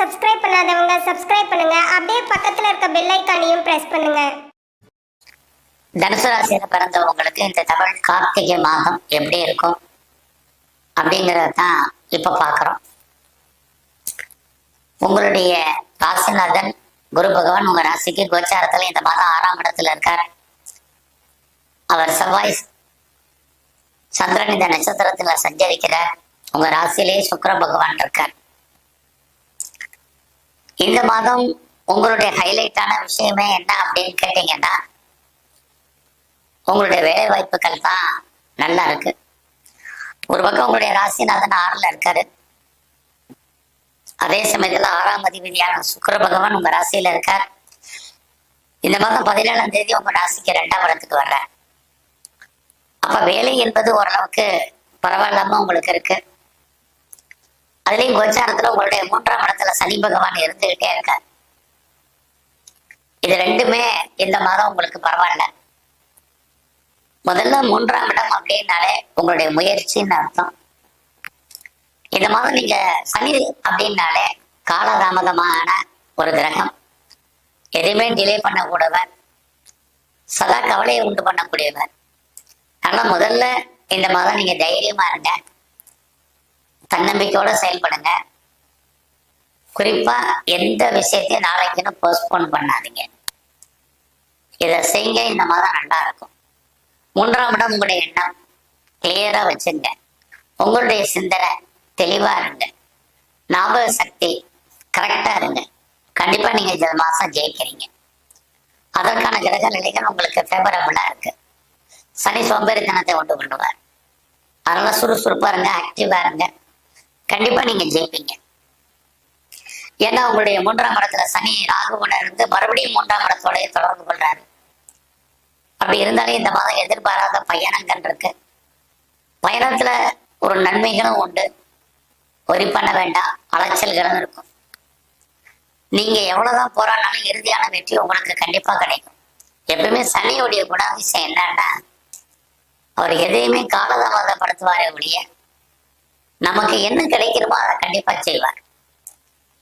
Subscribe பண்ணாதவங்க subscribe பண்ணுங்க. அப்படியே பக்கத்துல இருக்க பெல் ஐகானையும் பிரஸ் பண்ணுங்க. தனுசு ராசியில பிறந்தவங்களுக்கு இந்த தமிழ் கார்த்திகை மாதம் எப்படி இருக்கும் அப்படிங்கறதான் இப்ப பாக்குறோம். உங்களுடைய ராசிநாதன் குரு பகவான் உங்க ராசிக்கு கோச்சாரத்துல இந்த மாதம் 6ஆம் இடத்துல இருக்கார். அவர் செவ்வாய் சந்திரன் இந்த நட்சத்திரத்துல சஞ்சரிக்கிறார். உங்க ராசியிலேயே சுக்கிர பகவான் இருக்கார். இந்த மாதம் உங்களுடைய ஹைலைட்டான விஷயமே என்ன அப்படின்னு கேட்டீங்கன்னா, உங்களுடைய வேலை வாய்ப்புகள் தான் நல்லா இருக்கு. ஒரு பக்கம் உங்களுடைய ராசிநாதன் 6ல இருக்காரு. அதே சமயத்துல 6ஆம் அதிபதியான சுக்கிர பகவான் உங்க ராசியில இருக்கார். இந்த மாதம் 17ஆம் தேதி உங்க ராசிக்கு 2ஆம் இடத்துக்கு வர்ற. அப்ப வேலை என்பது ஓரளவுக்கு பரவாயில்லாம உங்களுக்கு இருக்கு. அதுலயும் கோச்சாரத்துல உங்களுடைய 3ஆம் இடத்துல சனி பகவான் இருந்துகிட்டே இருக்கார். இது ரெண்டுமே இந்த மாதம் உங்களுக்கு பரவாயில்ல. முதல்ல 3ஆம் இடம் அப்படின்னாலே உங்களுடைய முயற்சின்னு அர்த்தம். இந்த மாதம் நீங்க சனி அப்படின்னாலே காலதாமதமான ஒரு கிரகம், எதையுமே டிலே பண்ணக்கூடவர், சதா கவலையை உண்டு பண்ணக்கூடியவர். ஆனா முதல்ல இந்த மாதம் நீங்க தைரியமா இருங்க, தன்னம்பிக்கையோட செயல்படுங்க. குறிப்பா எந்த விஷயத்தையும் நாளைக்குன்னு போஸ்ட்போன் பண்ணாதீங்க. இதை செய்யுங்க, இந்த மாதம் நல்லா இருக்கும். 3ஆம் இடம் உங்களுடைய எண்ணம் கிளியரா வச்சுங்க. உங்களுடைய சிந்தனை தெளிவா இருங்க. ஞாபக சக்தி கரெக்டா இருங்க. கண்டிப்பா நீங்க இந்த மாசம் ஜெயிக்கிறீங்க. அதற்கான கிரக நிலைகள் உங்களுக்கு ஃபேவரபிளா இருக்கு. சனி சோம்பேறித்தனத்தை உண்டு பண்ணுவார். அதனால சுறுசுறுப்பா இருங்க, ஆக்டிவா இருங்க. கண்டிப்பா நீங்க ஜெயிப்பீங்க. ஏன்னா உங்களுடைய 3ஆம் இடத்துல சனி ராகுவுடன் இருந்து மறுபடியும் 3ஆம் இடத்தோட தொடர்பு கொள்றாரு. அப்படி இருந்தாலே இந்த மாதம் எதிர்பாராத பயணங்கள் இருக்கு. பயணத்துல ஒரு நன்மைகளும் உண்டு. ஒரி பண்ண வேண்டாம், அலைச்சல்களும் இருக்கும். நீங்க எவ்வளவுதான் போராடினாலும் இறுதியான வெற்றி உங்களுக்கு கண்டிப்பா கிடைக்கும். எப்பவுமே சனியுடைய குணாதிசயம் என்னன்னா, அவர் எதையுமே காலதாமதப்படுத்துவாரே ஒழிய நமக்கு என்ன கிடைக்கணுமோ அதை கண்டிப்பா செய்வார்.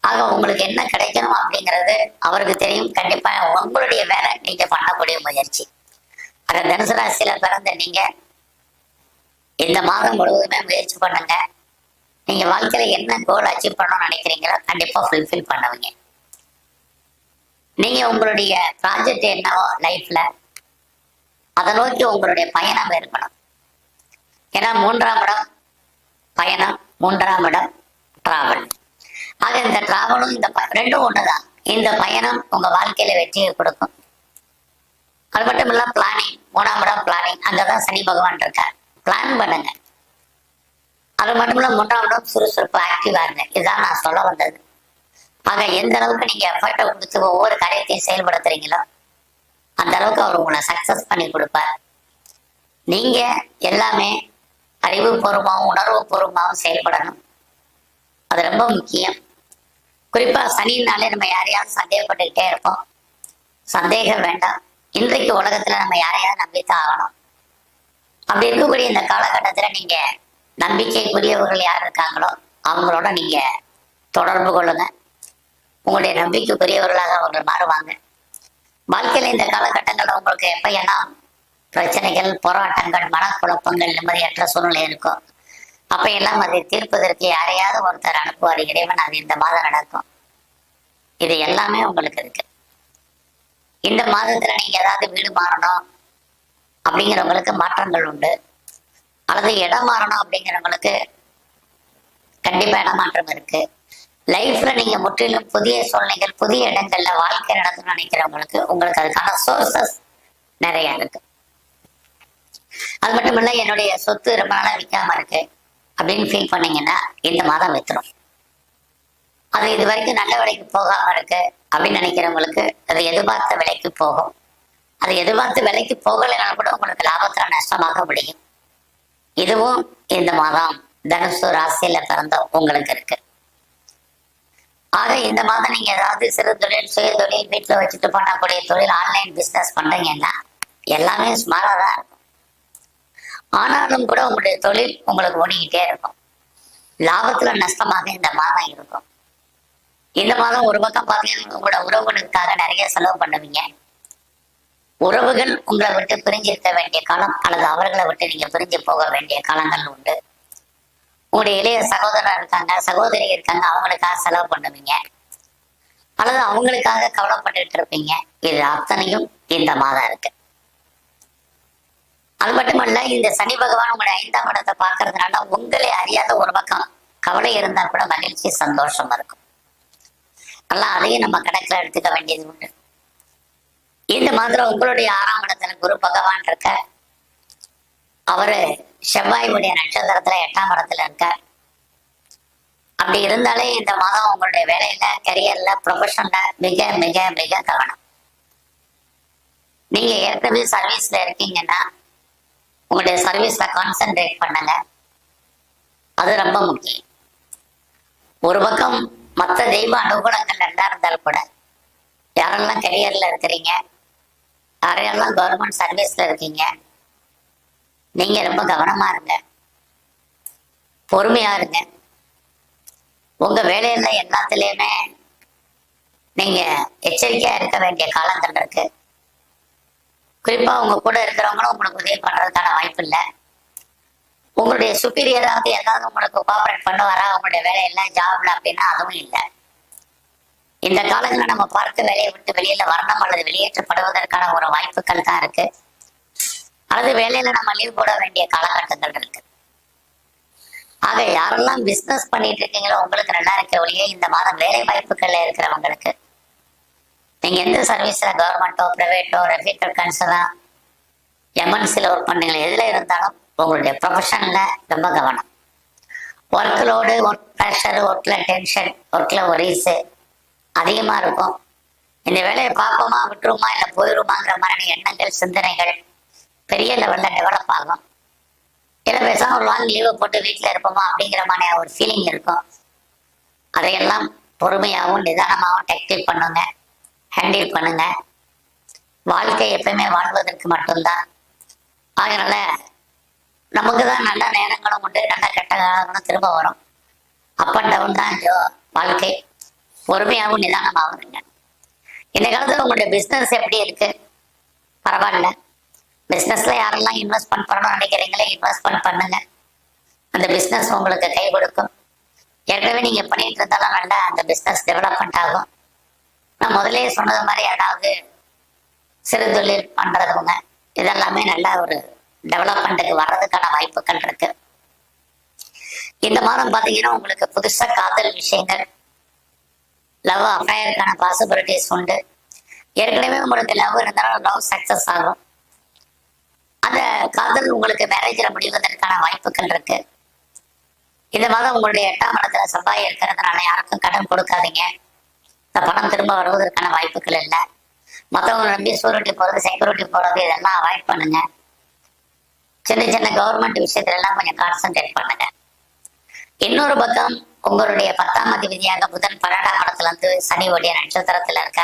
ஆக உங்களுக்கு என்ன கிடைக்கணும் அப்படிங்கிறது அவருக்கு தெரியும். கண்டிப்பா உங்களுடைய வேலை நீங்க பண்ணக்கூடிய முயற்சி. ஆக தனுசு ராசியில பிறந்த நீங்க இந்த மாதம் முழுவதுமே முயற்சி பண்ணுங்க. நீங்க வாழ்க்கையில என்ன கோல் அச்சீவ் பண்ணணும்னு நினைக்கிறீங்களோ கண்டிப்பா ஃபுல்ஃபில் பண்ணுவீங்க. நீங்க உங்களுடைய ப்ராஜெக்ட் என்னவோ லைஃப்ல அதை நோக்கி உங்களுடைய பயணம் இருக்கணும். ஏன்னா 3ஆம் இடம் பயணம், 3ஆம் இடம் டிராவல். ஆக இந்த டிராவலும் இந்த ரெண்டும் ஒண்ணுதான். இந்த பயணம் உங்க வாழ்க்கையில வெற்றியை கொடுக்கும். அது மட்டும் இல்ல பிளானிங், 3ஆம் இடம் பிளானிங், அங்கதான் சனி பகவான் இருக்கார். பிளான் பண்ணுங்க. அது மட்டும் இல்ல 3ஆம் இடம் சுறுசுறுப்பு, ஆக்டிவா இருங்க. இதுதான் நான் சொல்ல வந்தது. ஆக எந்த அளவுக்கு நீங்க எஃபர்ட்டை கொடுத்து ஒவ்வொரு காரியத்தையும் செயல்படுத்துறீங்களோ அந்த அளவுக்கு அவர் உங்களை சக்சஸ் பண்ணி கொடுப்பார். நீங்க எல்லாமே அறிவுபூர்வமாகவும் உணர்வு பூர்வமாகவும் செயல்படணும். அது ரொம்ப முக்கியம். குறிப்பா சனினாலே நம்ம யாரையாவது சந்தேகப்பட்டுக்கிட்டே இருப்போம். சந்தேகம் வேண்டாம். இன்றைக்கு உலகத்துல நம்ம யாரையாவது நம்பித்தான் ஆகணும். அப்படி இருக்கக்கூடிய இந்த காலகட்டத்துல நீங்க நம்பிக்கைக்குரியவர்கள் யார் இருக்காங்களோ அவங்களோட நீங்க தொடர்பு கொள்ளுங்க. உங்களுடைய நம்பிக்கைக்குரியவர்களாக அவர்கள் மாறுவாங்க. வாழ்க்கையில இந்த காலகட்டங்கள்ல உங்களுக்கு எப்ப ஏன்னா பிரச்சனைகள், போராட்டங்கள், மனக்குழப்பங்கள், நிம்மதியற்ற சூழ்நிலை இருக்கும். அப்ப எல்லாம் அதை தீர்ப்பதற்கு யாரையாவது ஒருத்தர் அனுப்புவார் இறைவன். அது இந்த மாதம் நடக்கும். இது எல்லாமே உங்களுக்கு இருக்கு. இந்த மாதத்துல நீங்க ஏதாவது வீடு மாறணும் அப்படிங்கிறவங்களுக்கு மாற்றங்கள் உண்டு. அல்லது இடம் மாறணும் அப்படிங்கிறவங்களுக்கு கண்டிப்பா இடமாற்றம் இருக்கு. லைஃப்ல நீங்க முற்றிலும் புதிய சூழ்நிலைகள், புதிய இடங்கள்ல வாழ்க்கை நடத்தணும்னு நினைக்கிறவங்களுக்கு உங்களுக்கு அதுக்கான சோர்சஸ் நிறைய இருக்கு. அது மட்டும் இல்ல, என்னுடைய சொத்து ரொம்ப நாளா விற்காம இருக்கு அப்படின்னு ஃபீல் பண்ணீங்கன்னா இந்த மாதம் வித்துரும். அது இது வரைக்கும் நல்ல விலைக்கு போகாம இருக்கு அப்படின்னு நினைக்கிறவங்களுக்கு அது எதிர்பார்த்த விலைக்கு போகும். அது எதிர்பார்த்த விலைக்கு போகலைனாலும் கூட உங்களுக்கு லாபத்துல நஷ்டமாக முடியும். இதுவும் இந்த மாதம் தனுசு ராசியில பிறந்த உங்களுக்கு இருக்கு. ஆக இந்த மாதம் நீங்க ஏதாவது சிறு தொழில், சுய தொழில், வீட்டுல வச்சுட்டு பண்ணக்கூடிய தொழில், ஆன்லைன் பிசினஸ் பண்றீங்கன்னா எல்லாமே ஸ்மாலா தான் இருக்கும். ஆனாலும் கூட உங்களுடைய தொழில் உங்களுக்கு ஓடிக்கிட்டே இருக்கும். லாபத்துல நஷ்டமாக இந்த மாதம் இருக்கும். இந்த மாதம் ஒரு பக்கம் பார்த்தீங்கன்னா உங்களோட உறவுகளுக்காக நிறைய செலவு பண்ணுவீங்க. உறவுகள் உங்களை விட்டு பிரிஞ்சிருக்க வேண்டிய காலம் அல்லது அவர்களை விட்டு நீங்க பிரிஞ்சு போக வேண்டிய காலங்கள் உண்டு. உங்களுடைய இளைய சகோதரர் இருக்காங்க, சகோதரி இருக்காங்க, அவங்களுக்காக செலவு பண்ணுவீங்க அல்லது அவங்களுக்காக கவலைப்பட்டுட்டு இருப்பீங்க. இது அத்தனையும் இந்த மாதம் இருக்கு. அது மட்டுமல்ல, இந்த சனி பகவான் உங்களுடைய 5ஆம் இடத்தை பார்க்கறதுனால உங்களை அறியாத ஒரு பக்கம் கவலை இருந்தா கூட மகிழ்ச்சி சந்தோஷம் இருக்கும். எல்லாம் அதையும் நம்ம கணக்கில் எடுத்துக்க வேண்டியது உண்டு. இந்த மாதிரி உங்களுடைய 6ஆம் இடத்துல குரு பகவான் இருக்க, அவரு செவ்வாயுடைய நட்சத்திரத்துல 8ஆம் இடத்துல இருக்க. அப்படி இருந்தாலே இந்த மாதம் உங்களுடைய வேலையில, கரியர்ல, ப்ரொஃபஷன்ல மிக மிக மிக கவனம். நீங்க ஏற்கனவே சர்வீஸ்ல இருக்கீங்கன்னா உங்களுடைய சர்வீஸ்ல கான்சென்ட்ரேட் பண்ணுங்க. அது ரொம்ப முக்கியம். ஒரு பக்கம் மற்ற தெய்வ அனுகூலங்கள் நல்லா இருந்தாலும் கூட, யாரெல்லாம் கரியர்ல இருக்கிறீங்க, யாரையெல்லாம் கவர்மெண்ட் சர்வீஸ்ல இருக்கீங்க, நீங்க ரொம்ப கவனமா இருங்க, பொறுமையா இருங்க. உங்க வேலையில எல்லாத்துலயுமே நீங்க எச்சரிக்கையா இருக்க வேண்டிய காலங்கள் இருக்கு. குறிப்பா உங்க கூட இருக்கிறவங்களும் உங்களுக்கு உதவி பண்றதுக்கான வாய்ப்பு இல்லை. உங்களுடைய சுப்பீரியராவது ஏதாவது உங்களுக்கு கோஆபரேட் பண்ணுவாரா உங்களுடைய வேலையில, ஜாப்ல அப்படின்னா அதுவும் இல்லை. இந்த காலங்களில் நம்ம பார்க்க வேலையை விட்டு வெளியில வரணும் அல்லது வெளியேற்றப்படுவதற்கான ஒரு வாய்ப்புகள் தான் இருக்கு. அல்லது வேலையில நம்ம லீவ் போட வேண்டிய காலகட்டங்கள் இருக்கு. ஆக யாரெல்லாம் பிசினஸ் பண்ணிட்டு இருக்கீங்களோ உங்களுக்கு நல்லா இருக்க ஒழிய, இந்த மாதம் வேலை வாய்ப்புகள்ல இருக்கிறவங்களுக்கு, நீங்க எந்த சர்வீஸ்ல கவர்மெண்ட்டோ, பிரைவேட்டோ, ரெப்யூட்டட் கன்சர்னா, எம்என்சில ஒர்க் பண்ணீங்களோ, எதுல இருந்தாலும் உங்களுடைய ப்ரொஃபஷன்ல ரொம்ப கவனம். ஒர்க் லோடு, ஒர்க் ப்ரெஷர், ஒர்க்ல டென்ஷன், ஒர்க்ல ஒரீஸ் அதிகமா இருக்கும். இந்த வேலையை பார்ப்போமா, விட்டுருமா, இல்லை போயிடுமாங்கிற மாதிரி எண்ணங்கள், சிந்தனைகள் பெரிய லெவல்ல டெவலப் ஆகும். இல்லை பேசாம ஒரு லாங் லீவை போட்டு வீட்டில் இருப்போமா அப்படிங்கிற மாதிரி ஒரு ஃபீலிங் இருக்கும். அதையெல்லாம் பொறுமையாகவும் நிதானமாகவும் டேக்கிள் பண்ணுங்க, ஹேண்டில் பண்ணுங்க. வாழ்க்கை எப்பயுமே வாழ்வதற்கு மட்டும்தான். அதனால நமக்கு தான் நல்ல நேரங்களும் உண்டு, நல்ல கெட்ட காலங்களும் திரும்ப வரும். அப் அண்ட் டவுன் தான் வாழ்க்கை. பொறுமையாகவும் நிதானமாகவும் இருங்க. இந்த காலத்துல உங்களுடைய பிசினஸ் எப்படி இருக்கு? பரவாயில்ல. பிசினஸ்ல யாரெல்லாம் இன்வெஸ்ட்மெண்ட் பண்ணணும்னு நினைக்கிறீங்களே, இன்வெஸ்ட்மெண்ட் பண்ணுங்க. அந்த பிசினஸ் உங்களுக்கு கை கொடுக்கும். ஏற்கனவே நீங்க பண்ணிட்டு இருந்தாலும் நல்லா அந்த பிசினஸ் டெவலப்மெண்ட் ஆகும். நான் முதலே சொன்னது மாதிரி ஏதாவது சிறு தொழில் பண்றவங்க இதெல்லாமே நல்ல ஒரு டெவலப்மெண்ட்டுக்கு வர்றதுக்கான வாய்ப்புகள் இருக்கு. இந்த மாதம் பாத்தீங்கன்னா உங்களுக்கு புதுசா காதல் விஷயங்கள், லவ் அஃபேருக்கான பாசிபிலிட்டிஸ் உண்டு. ஏற்கனவே உங்களுக்கு லவ் இருந்தாலும் லவ் சக்சஸ் ஆகும். அந்த காதல் உங்களுக்கு மேரேஜ்ல முடிவதற்கான வாய்ப்புகள் இருக்கு. இந்த மாதம் உங்களுடைய 8ஆம் இடத்துல செவ்வாய் இருக்கிறதுனால யாருக்கும் கடன் கொடுக்காதீங்க. இந்த பணம் திரும்ப வருவதற்கான வாய்ப்புகள் இல்லை. மற்றவங்க நம்பி சூரிட்டி போறது, செக்யூரிட்டி போறது இதெல்லாம் அவாய்ட் பண்ணுங்க. சின்ன சின்ன கவர்மெண்ட் விஷயத்துல எல்லாம் கொஞ்சம் கான்சென்ட்ரேட் பண்ணுங்க. இன்னொரு பக்கம் உங்களுடைய 10ஆம் அதிபதியாக புதன் 12ஆம் இடத்துல இருந்து சனி உடைய நட்சத்திரத்துல இருக்க.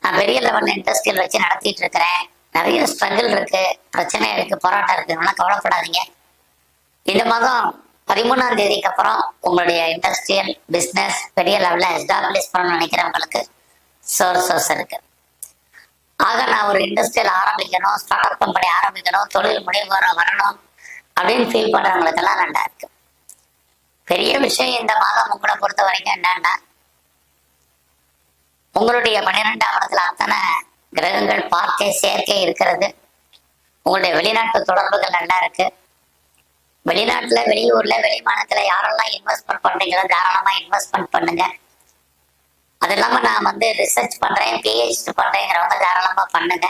நான் பெரிய லெவல்ல இண்டஸ்ட்ரியல் வச்சு நடத்திட்டு இருக்கிறேன். நிறைய ஸ்ட்ரகிள் இருக்கு, பிரச்சனை இருக்கு, போராட்டம் இருக்குன்னா கவலைப்படாதீங்க. இந்த மாதம் 13ஆம் தேதிக்கு அப்புறம் உங்களுடைய இண்டஸ்ட்ரியல் பிசினஸ் பெரிய லெவல்ல எஸ்டாப்ளிஷ் பண்ணணும்னு நினைக்கிறவங்களுக்கு சோர்சஸ் இருக்கு. ஆக நான் ஒரு இண்டஸ்ட்ரியல் ஆரம்பிக்கணும், ஸ்டார்ட் அப் கம்பெனி ஆரம்பிக்கணும், தொழில் முனைவோர வரணும் அப்படின்னு ஃபீல் பண்றவங்களுக்கெல்லாம் நல்லா இருக்கு. பெரிய விஷயம் இந்த மாதம் உங்களை பொறுத்த வரைக்கும் என்னன்னா, உங்களுடைய 12ஆம் இடத்துல அத்தனை கிரகங்கள் பார்க்கை சேர்க்கை இருக்கிறது. உங்களுடைய வெளிநாட்டு தொடர்புகள் நல்லா இருக்கு. வெளிநாட்டுல, வெளியூர்ல, வெளிமாநிலத்துல யாரெல்லாம் இன்வெஸ்ட்மெண்ட் பண்றீங்களோ தாராளமா இன்வெஸ்ட்மெண்ட் பண்ணுங்க. அது இல்லாம நான் ரிசர்ச் பண்றேன், பிஹெச்டி பண்றேங்கிறவங்க தாராளமா பண்ணுங்க.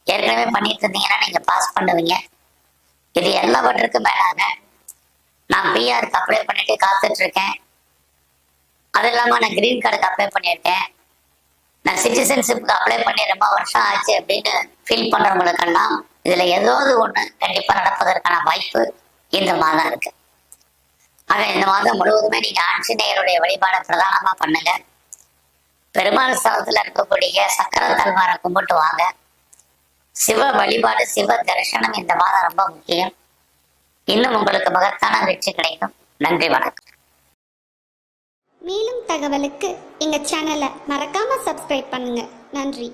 ஏற்கனவே பண்ணிட்டு இருந்தீங்கன்னா நீங்க பாஸ் பண்ணுவீங்க. இது எல்லாவற்றுக்கும் மேலாக நான் பிஆருக்கு அப்ளை பண்ணிட்டு காத்துட்டு இருக்கேன். அது இல்லாம நான் கிரீன் கார்டுக்கு அப்ளை பண்ணியிருக்கேன். நான் சிட்டிசன்ஷிப்புக்கு அப்ளை பண்ணி ரொம்ப வருஷம் ஆச்சு அப்படின்னு ஃபீல் பண்றவங்களுக்கெல்லாம் இதுல ஏதாவது ஒண்ணு கண்டிப்பா நடப்பதற்கான வாய்ப்பு இந்த மாதம் இருக்கு. ஆக இந்த மாதம் முழுவதுமே நீங்க ஆஞ்சநேயருடைய வழிபாடை பிரதானமா பண்ணுங்க. பெருமாள் ஸ்தலத்துல இருக்கக்கூடிய சக்கர தல்வாரை கும்பிட்டு வாங்க. சிவ வழிபாடு, சிவ தரிசனம் இந்த மாதம் ரொம்ப முக்கியம். இன்னும் உங்களுக்கு மகத்தான வெற்றி கிடைக்கும். நன்றி, வணக்கம். மேலும் தகவலுக்கு எங்கள் சேனலை மறக்காமல் சப்ஸ்கிரைப் பண்ணுங்கள். நன்றி.